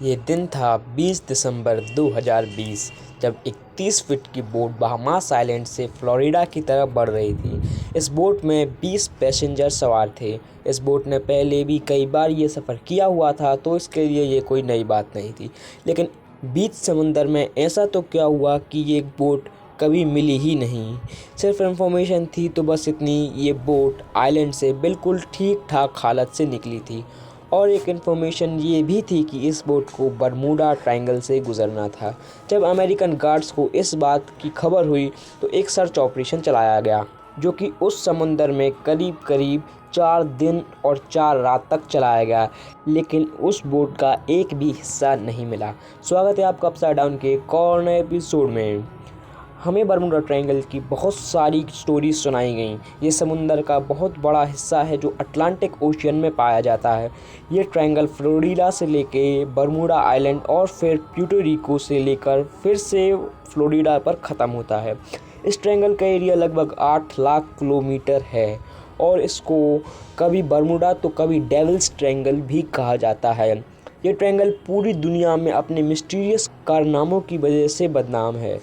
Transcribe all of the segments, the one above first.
ये दिन था 20 दिसंबर 2020 जब एक 30 फीट की बोट बहामास आइलैंड से फ्लोरिडा की तरफ बढ़ रही थी। इस बोट में 20 पैसेंजर सवार थे। इस बोट ने पहले भी कई बार ये सफ़र किया हुआ था, तो इसके लिए ये कोई नई बात नहीं थी। लेकिन बीच समुंदर में ऐसा तो क्या हुआ कि ये बोट कभी मिली ही नहीं। सिर्फ इन्फॉर्मेशन थी तो बस इतनी, ये बोट आइलैंड से बिल्कुल ठीक ठाक हालत से निकली थी। और एक इन्फॉर्मेशन ये भी थी कि इस बोट को बरमूडा ट्रायंगल से गुजरना था। जब अमेरिकन गार्ड्स को इस बात की खबर हुई तो एक सर्च ऑपरेशन चलाया गया, जो कि उस समुंदर में करीब करीब 4 दिन और 4 रात तक चलाया गया, लेकिन उस बोट का एक भी हिस्सा नहीं मिला। स्वागत है आपका अपसाइड डाउन के एक और नए एपिसोड में। हमें बरमूडा ट्रायंगल की बहुत सारी स्टोरीज सुनाई गई। ये समुंदर का बहुत बड़ा हिस्सा है जो अटलांटिक ओशियन में पाया जाता है। ये ट्रायंगल फ्लोरिडा से लेके बरमूडा आइलैंड और फिर प्यूर्टो रिको से लेकर फिर से फ्लोरिडा पर ख़त्म होता है। इस ट्रायंगल का एरिया लगभग 8 लाख किलोमीटर है और इसको कभी बरमूडा तो कभी डेविल्स ट्रायंगल भी कहा जाता है। ये ट्रायंगल पूरी दुनिया में अपने मिस्टीरियस कारनामों की वजह से बदनाम है,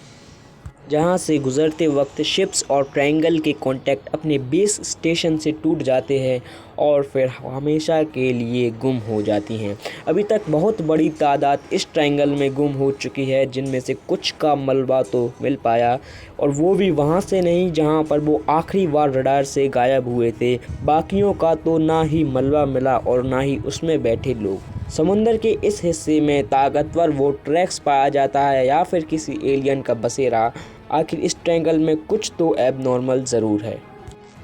जहां से गुजरते वक्त शिप्स और ट्रायंगल के कांटेक्ट अपने बेस स्टेशन से टूट जाते हैं और फिर हमेशा के लिए गुम हो जाती हैं। अभी तक बहुत बड़ी तादाद इस ट्रायंगल में गुम हो चुकी है, जिनमें से कुछ का मलबा तो मिल पाया, और वो भी वहां से नहीं जहां पर वो आखिरी बार रडार से गायब हुए थे। बाकियों का तो ना ही मलबा मिला और ना ही उसमें बैठे लोग। समुंदर के इस हिस्से में ताकतवर वो ट्रैक्स पाया जाता है या फिर किसी एलियन का बसेरा। आखिर इस ट्रायंगल में कुछ तो एबनॉर्मल ज़रूर है,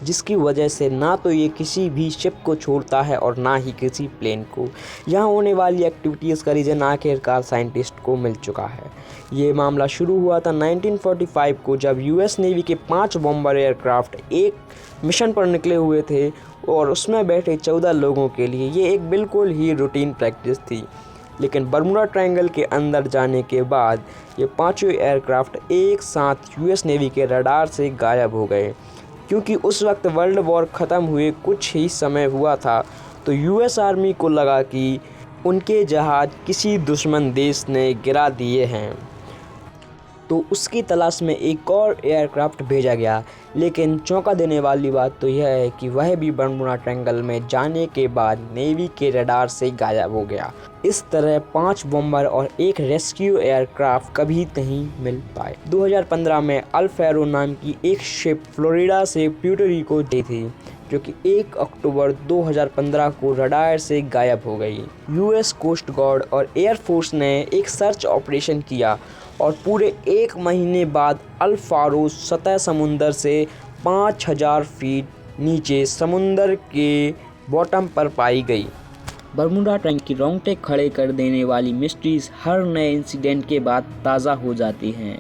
जिसकी वजह से ना तो ये किसी भी शिप को छोड़ता है और ना ही किसी प्लेन को। यहाँ होने वाली एक्टिविटीज़ का रीज़न आखिरकार साइंटिस्ट को मिल चुका है। ये मामला शुरू हुआ था 1945 को, जब यूएस नेवी के 5 बॉम्बर एयरक्राफ्ट एक मिशन पर निकले हुए थे और उसमें बैठे 14 लोगों के लिए ये एक बिल्कुल ही रूटीन प्रैक्टिस थी। लेकिन बरमूडा ट्रायंगल के अंदर जाने के बाद ये 5 एयरक्राफ्ट एक साथ यूएस नेवी के रडार से गायब हो गए। क्योंकि उस वक्त वर्ल्ड वॉर ख़त्म हुए कुछ ही समय हुआ था, तो यूएस आर्मी को लगा कि उनके जहाज़ किसी दुश्मन देश ने गिरा दिए हैं, तो उसकी तलाश में एक और एयरक्राफ्ट भेजा गया। लेकिन चौंका देने वाली बात तो यह है कि वह भी बरमूडा ट्रायंगल में जाने के बाद नेवी के रडार से गायब हो गया। इस तरह 5 बॉम्बर और एक रेस्क्यू एयरक्राफ्ट कभी नहीं मिल पाए। 2015 में अल फैरो नाम की एक शिप फ्लोरिडा से प्यूर्टो रिको गई थी, जो कि 1 अक्टूबर 2015 को रडार से गायब हो गई। यूएस कोस्ट गार्ड और एयरफोर्स ने एक सर्च ऑपरेशन किया और पूरे 1 महीने बाद अल फैरो सतह समुंदर से 5000 फीट नीचे समुंदर के बॉटम पर पाई गई। बरमूडा ट्रायंगल की रोंगटे खड़े कर देने वाली मिस्ट्रीज हर नए इंसिडेंट के बाद ताज़ा हो जाती हैं।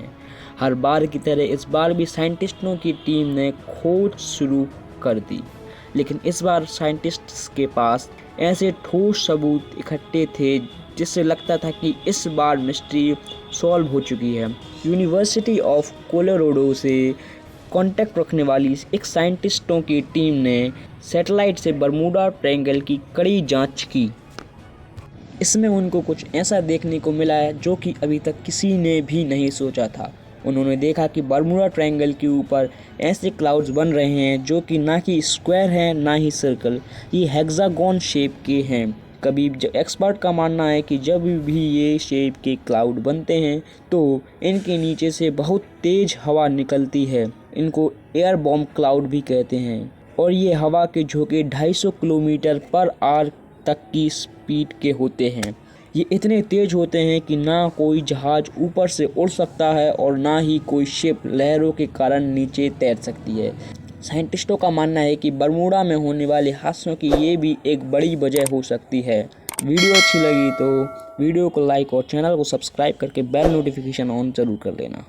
हर बार की तरह इस बार भी साइंटिस्टों की टीम ने खोज शुरू कर दी, लेकिन इस बार साइंटिस्ट्स के पास ऐसे ठोस सबूत इकट्ठे थे जिससे लगता था कि इस बार मिस्ट्री सॉल्व हो चुकी है। यूनिवर्सिटी ऑफ कोलोराडो से कांटेक्ट रखने वाली एक साइंटिस्टों की टीम ने सैटेलाइट से बरमूडा ट्रायंगल की कड़ी जांच की। इसमें उनको कुछ ऐसा देखने को मिला है जो कि अभी तक किसी ने भी नहीं सोचा था। उन्होंने देखा कि बरमूडा ट्रायंगल के ऊपर ऐसे क्लाउड्स बन रहे हैं जो कि ना कि स्क्वायर हैं ना ही सर्कल, ये हेक्सागोन शेप के हैं। कभी एक्सपर्ट का मानना है कि जब भी ये शेप के क्लाउड बनते हैं तो इनके नीचे से बहुत तेज़ हवा निकलती है। इनको एयर बॉम्ब क्लाउड भी कहते हैं और ये हवा के झोंके 250 किलोमीटर पर आवर तक की स्पीड के होते हैं। ये इतने तेज़ होते हैं कि ना कोई जहाज़ ऊपर से उड़ सकता है और ना ही कोई शिप लहरों के कारण नीचे तैर सकती है। साइंटिस्टों का मानना है कि बरमूडा में होने वाले हादसों की ये भी एक बड़ी वजह हो सकती है। वीडियो अच्छी लगी तो वीडियो को लाइक और चैनल को सब्सक्राइब करके बेल नोटिफिकेशन ऑन ज़रूर कर लेना।